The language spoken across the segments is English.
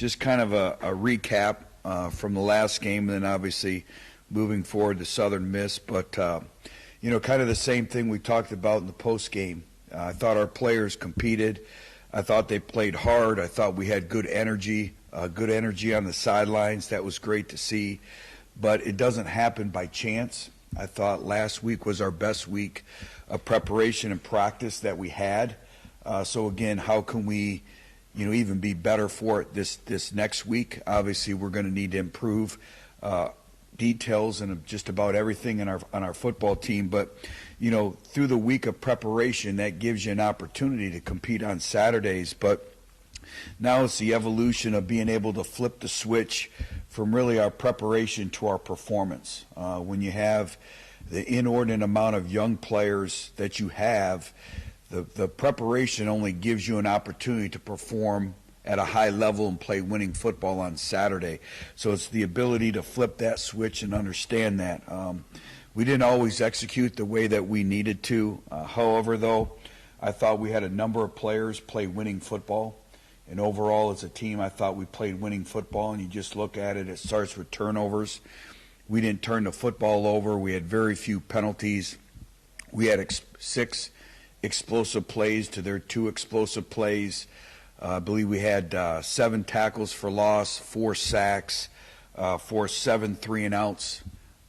just kind of a recap from the last game, and then obviously moving forward to Southern Miss. But, kind of the same thing we talked about in the post game. I thought our players competed. I thought they played hard. I thought we had good energy on the sidelines. That was great to see. But it doesn't happen by chance. I thought last week was our best week of preparation and practice that we had. So again, how can we, even be better for it this next week? Obviously, we're going to need to improve details and just about everything on our football team. But through the week of preparation, that gives you an opportunity to compete on Saturdays. But now it's the evolution of being able to flip the switch from really our preparation to our performance. When you have the inordinate amount of young players that you have, the preparation only gives you an opportunity to perform at a high level and play winning football on Saturday. So it's the ability to flip that switch and understand that. We didn't always execute the way that we needed to. However, though, I thought we had a number of players play winning football. And overall, as a team, I thought we played winning football. And you just look at it, it starts with turnovers. We didn't turn the football over. We had very few penalties. We had 6 explosive plays to their 2 explosive plays. I believe we had 7 tackles for loss, 4 sacks, 7 3-and-outs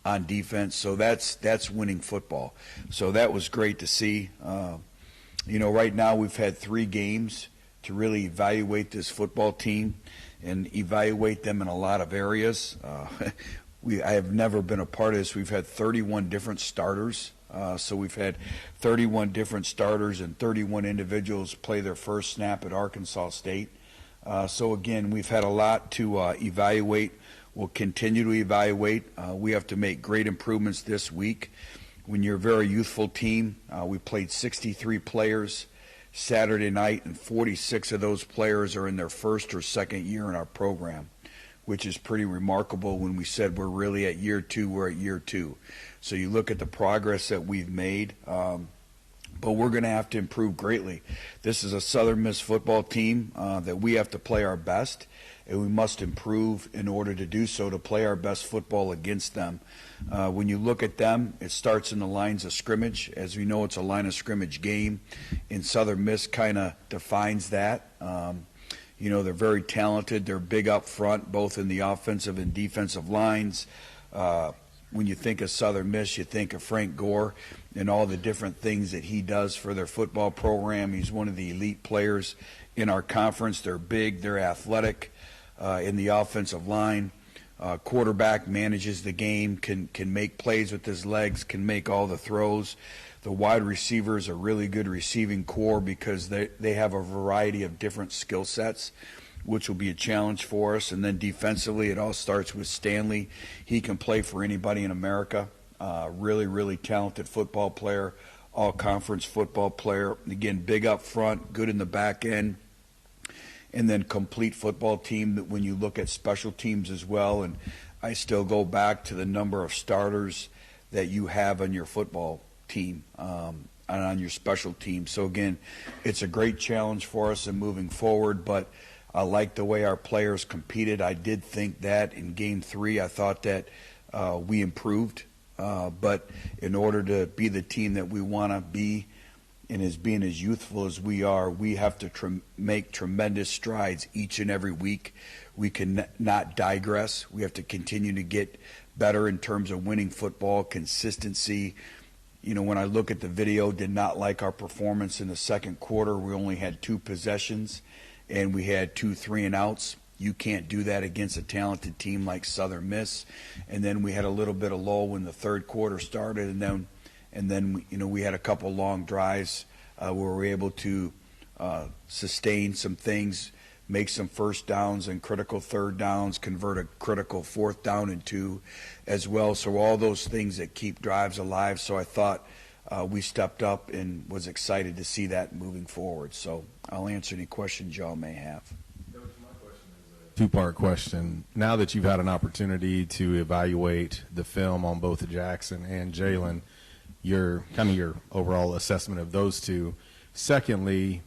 on defense. So that's winning football. So that was great to see. Right now we've had 3 games to really evaluate this football team and evaluate them in a lot of areas. I have never been a part of this. We've had 31 different starters. So we've had 31 different starters and 31 individuals play their first snap at Arkansas State. So again, we've had a lot to evaluate. We'll continue to evaluate. We have to make great improvements this week. When you're a very youthful team, we played 63 players Saturday night, and 46 of those players are in their first or second year in our program, which is pretty remarkable. When we said we're really at year 2, we're at year 2. So you look at the progress that we've made, but we're going to have to improve greatly. This is a Southern Miss football team that we have to play our best, and we must improve in order to do so, to play our best football against them. When you look at them, it starts in the lines of scrimmage. As we know, it's a line of scrimmage game, and Southern Miss kind of defines that. They're very talented. They're big up front, both in the offensive and defensive lines. When you think of Southern Miss, you think of Frank Gore and all the different things that he does for their football program. He's one of the elite players in our conference. They're big. They're athletic in the offensive line. Quarterback manages the game, can make plays with his legs, can make all the throws. The wide receivers are really good receiving core because they have a variety of different skill sets, which will be a challenge for us. And then defensively, it all starts with Stanley. He can play for anybody in America. Really, really talented football player, all-conference football player. Again, big up front, good in the back end. And then complete football team that when you look at special teams as well. And I still go back to the number of starters that you have on your football team and on your special team. So, again, it's a great challenge for us in moving forward, but I like the way our players competed. I did think that in Game 3, I thought that we improved. But in order to be the team that we want to be, and as being as youthful as we are, we have to make tremendous strides each and every week. We can not digress. We have to continue to get better in terms of winning football, consistency. When I look at the video, did not like our performance in the second quarter. We only had 2 possessions, and we had 2 3-and-outs. You can't do that against a talented team like Southern Miss. And then we had a little bit of lull when the third quarter started, and then we had a couple long drives where we were able to sustain some things, make some first downs and critical third downs, convert a critical fourth down and 2 as well. So all those things that keep drives alive. So I thought we stepped up and was excited to see that moving forward. So I'll answer any questions y'all may have. Two-part question. Now that you've had an opportunity to evaluate the film on both Jackson and Jalen, your overall assessment of those two. Secondly,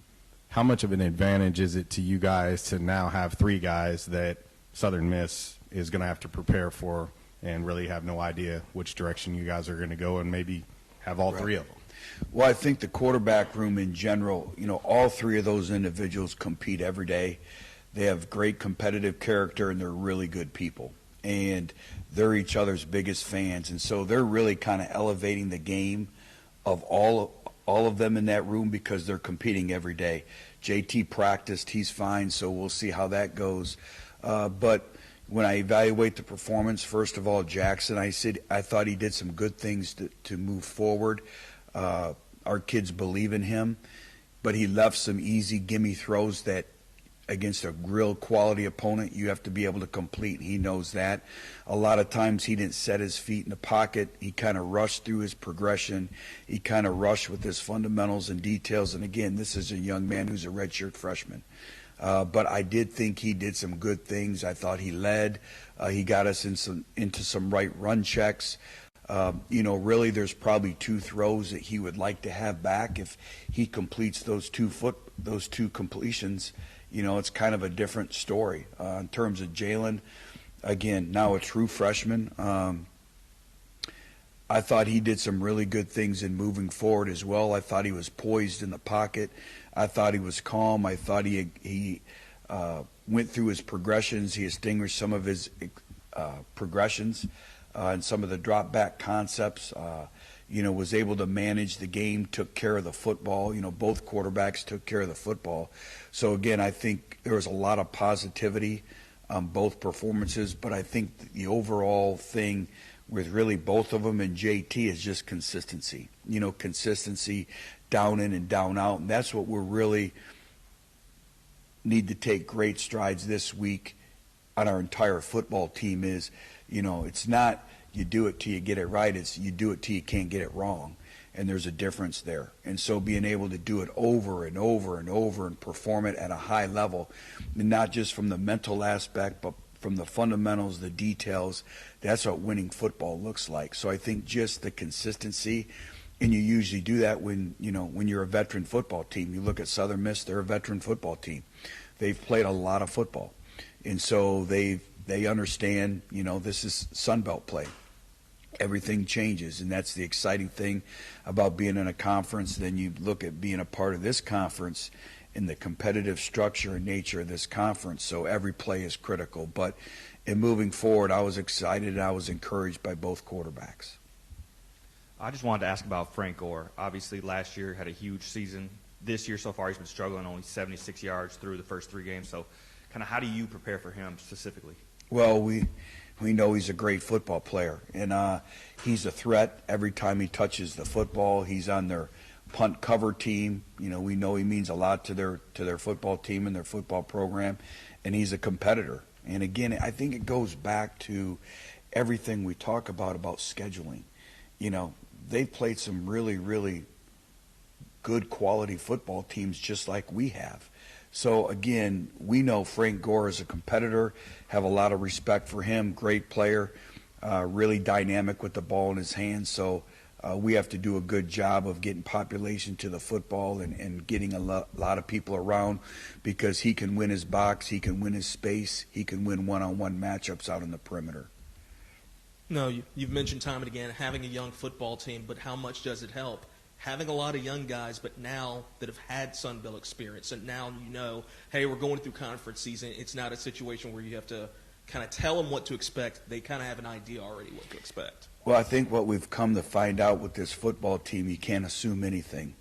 how much of an advantage is it to you guys to now have 3 guys that Southern Miss is going to have to prepare for and really have no idea which direction you guys are going to go, and maybe have all 3 of them? Well, I think the quarterback room in general, all 3 of those individuals compete every day. They have great competitive character, and they're really good people. And they're each other's biggest fans. And so they're really kind of elevating the game of all of them in that room because they're competing every day. JT practiced. He's fine, so we'll see how that goes. But when I evaluate the performance, first of all, Jackson, I thought he did some good things to move forward. Our kids believe in him, but he left some easy gimme throws that against a real quality opponent you have to be able to complete. He knows that. A lot of times he didn't set his feet in the pocket. He kind of rushed through his progression. He kind of rushed with his fundamentals and details. And again, this is a young man who's a redshirt freshman. But I did think he did some good things. I thought he led. He got us into some right run checks. Really there's probably 2 throws that he would like to have back. If he completes those two completions, it's kind of a different story. In terms of Jalen, again, now a true freshman, I thought he did some really good things in moving forward as well. I thought he was poised in the pocket. I thought he was calm. I thought he went through his progressions. He distinguished some of his progressions and some of the drop back concepts. Was able to manage the game, took care of the football. Both quarterbacks took care of the football. So, again, I think there was a lot of positivity on both performances, but I think the overall thing with really both of them and JT is just consistency. Consistency down in and down out, and that's what we're really need to take great strides this week on our entire football team is, it's not you do it till you get it right. It's you do it till you can't get it wrong. And there's a difference there. And so being able to do it over and over and over and perform it at a high level, and not just from the mental aspect, but from the fundamentals, the details, that's what winning football looks like. So I think just the consistency, and you usually do that when you're a veteran football team. You look at Southern Miss, they're a veteran football team. They've played a lot of football. And so they understand, this is Sun Belt play. Everything changes, and that's the exciting thing about being in a conference. Then you look at being a part of this conference and the competitive structure and nature of this conference. So every play is critical. But in moving forward, I was excited and I was encouraged by both quarterbacks. I just wanted to ask about Frank Gore. Obviously, last year had a huge season. This year so far he's been struggling, only 76 yards through the first 3 games. So kind of how do you prepare for him specifically? Well, we know he's a great football player, and he's a threat every time he touches the football. He's on their punt cover team. We know he means a lot to their football team and their football program, and he's a competitor. And again, I think it goes back to everything we talk about scheduling. They've played some really, really good quality football teams just like we have. So, again, we know Frank Gore is a competitor, have a lot of respect for him, great player, really dynamic with the ball in his hands. So we have to do a good job of getting population to the football and getting a lot of people around, because he can win his box, he can win his space, he can win one-on-one matchups out on the perimeter. No, you've mentioned time and again having a young football team, but how much does it help? Having a lot of young guys, but now that have had Sun Belt experience, and now hey, we're going through conference season. It's not a situation where you have to kind of tell them what to expect. They kind of have an idea already what to expect. Well, I think what we've come to find out with this football team, you can't assume anything.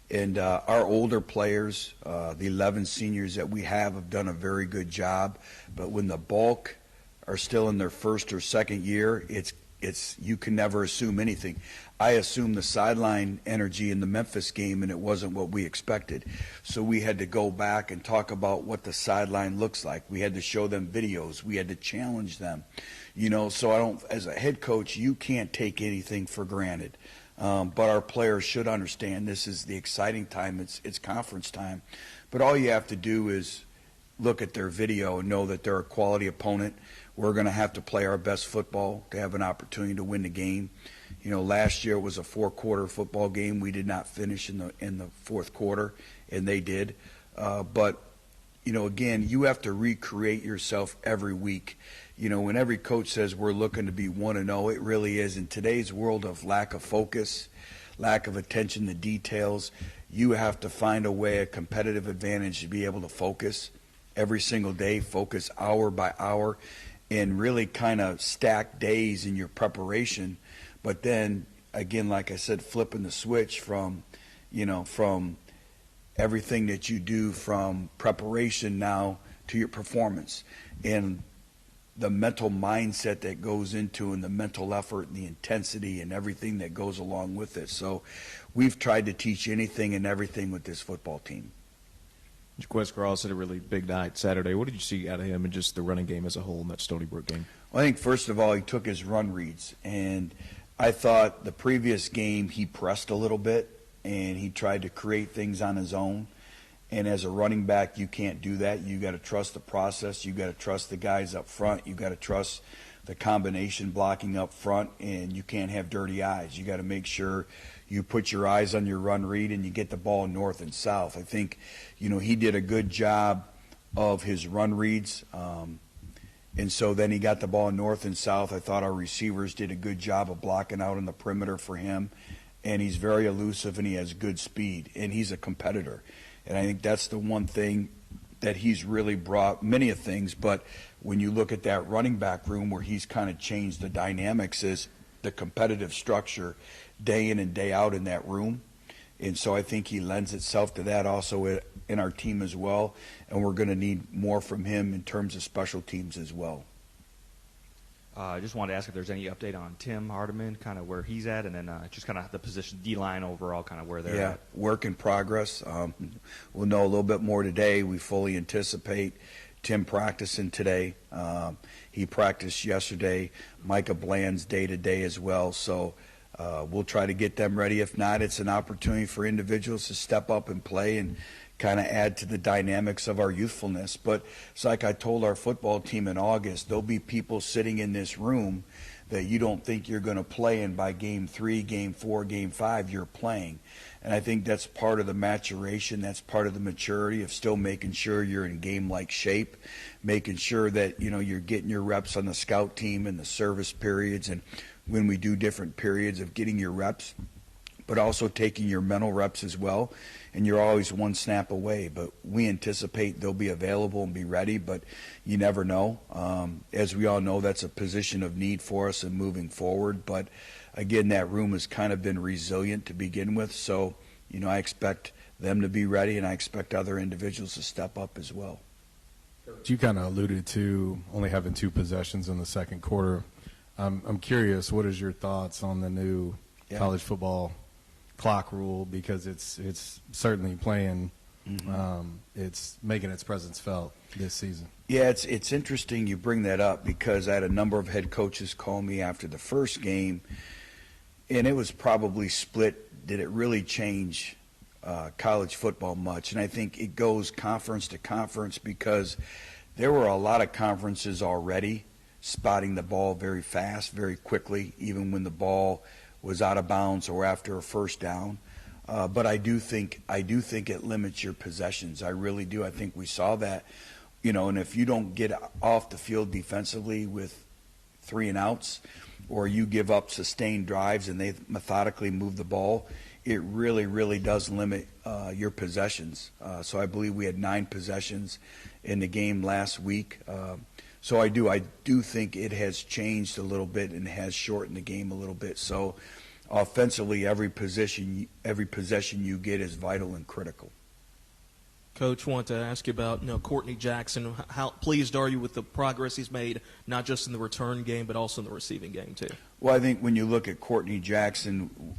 And our older players, the 11 seniors that we have done a very good job. But when the bulk are still in their first or second year, it's you can never assume anything. I assumed the sideline energy in the Memphis game, and it wasn't what we expected. So we had to go back and talk about what the sideline looks like. We had to show them videos. We had to challenge them. So as a head coach, you can't take anything for granted. But our players should understand this is the exciting time. It's conference time. But all you have to do is look at their video and know that they're a quality opponent. We're going to have to play our best football to have an opportunity to win the game. Last year was a 4-quarter football game. We did not finish in the fourth quarter, and they did. But, again, you have to recreate yourself every week. When every coach says we're looking to be 1-0, it really is. In today's world of lack of focus, lack of attention to details, you have to find a way, a competitive advantage to be able to focus every single day, focus hour by hour, and really kind of stack days in your preparation. But then, again, like I said, flipping the switch from everything that you do from preparation now to your performance. And the mental mindset that goes into and the mental effort and the intensity and everything that goes along with it. So we've tried to teach anything and everything with this football team. Jaquez Carroll had a really big night Saturday. What did you see out of him and just the running game as a whole in that Stony Brook game? Well, I think, first of all, he took his run reads. And I thought the previous game he pressed a little bit and he tried to create things on his own. And as a running back, you can't do that. You got to trust the process. You got to trust the guys up front. You got to trust the combination blocking up front, and you can't have dirty eyes. You got to make sure you put your eyes on your run read and you get the ball north and south. I think, he did a good job of his run reads. And so then he got the ball north and south. I thought our receivers did a good job of blocking out on the perimeter for him. And he's very elusive and he has good speed. And he's a competitor. And I think that's the one thing that he's really brought, many of things, but when you look at that running back room where he's kind of changed the dynamics is the competitive structure day in and day out in that room. And so I think he lends itself to that also in our team as well. And we're going to need more from him in terms of special teams as well. I just wanted to ask if there's any update on Tim Hardiman, kind of where he's at, and then just kind of the position, D-line overall, kind of where they're at. Work in progress. We'll know a little bit more today. We fully anticipate Tim practicing today. He practiced yesterday. Micah Bland's day-to-day as well. So we'll try to get them ready. If not, it's an opportunity for individuals to step up and play and kind of add to the dynamics of our youthfulness. But it's like I told our football team in August, there'll be people sitting in this room that you don't think you're going to play in by game 3, game 4, game 5, you're playing. And I think that's part of the maturation, that's part of the maturity of still making sure you're in game-like shape, making sure that, you're getting your reps on the scout team and the service periods and when we do different periods of getting your reps, but also taking your mental reps as well. And you're always one snap away. But we anticipate they'll be available and be ready, but you never know. As we all know, that's a position of need for us and moving forward. But, again, that room has kind of been resilient to begin with. So, I expect them to be ready, and I expect other individuals to step up as well. You kind of alluded to only having 2 possessions in the second quarter. I'm curious, what is your thoughts on the new college football clock rule, because it's certainly playing, it's making its presence felt this season. Yeah, it's interesting you bring that up because I had a number of head coaches call me after the first game, and it was probably split. Did it really change college football much? And I think it goes conference to conference because there were a lot of conferences already spotting the ball very fast, very quickly, even when the ball was out of bounds or after a first down. But I do think it limits your possessions. I really do. I think we saw that, and if you don't get off the field defensively with 3 and outs, or you give up sustained drives and they methodically move the ball, it really, really does limit your possessions. So I believe we had 9 possessions in the game last week. So I do think it has changed a little bit and has shortened the game a little bit. So offensively, every possession you get is vital and critical. Coach, want to ask you about Courtney Jackson. How pleased are you with the progress he's made, not just in the return game, but also in the receiving game too? Well, I think when you look at Courtney Jackson,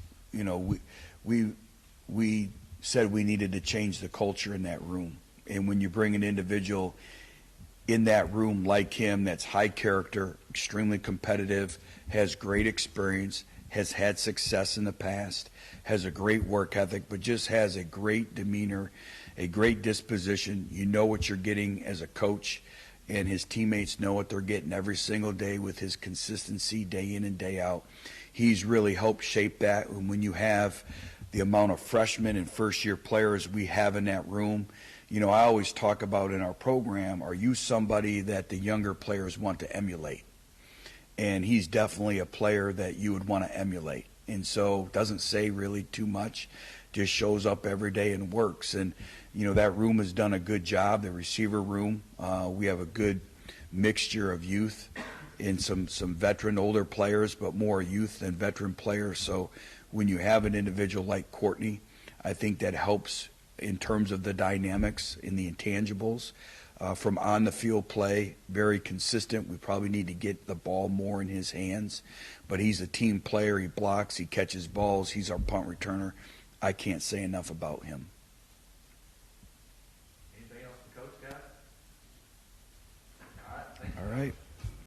we said we needed to change the culture in that room. And when you bring an individual in that room like him that's high character, extremely competitive, has great experience, has had success in the past, has a great work ethic, but just has a great demeanor, a great disposition. You know what you're getting as a coach, and his teammates know what they're getting every single day with his consistency day in and day out. He's really helped shape that. And when you have the amount of freshmen and first-year players we have in that room, I always talk about in our program, are you somebody that the younger players want to emulate? And he's definitely a player that you would want to emulate. And so doesn't say really too much, just shows up every day and works. And, that room has done a good job, the receiver room. We have a good mixture of youth and some veteran older players, but more youth than veteran players. So when you have an individual like Courtney, I think that helps in terms of the dynamics in the intangibles. From on the field play, very consistent. We probably need to get the ball more in his hands, but he's a team player. He blocks, he catches balls. He's our punt returner. I can't say enough about him. Anything else the coach got? All right. All right.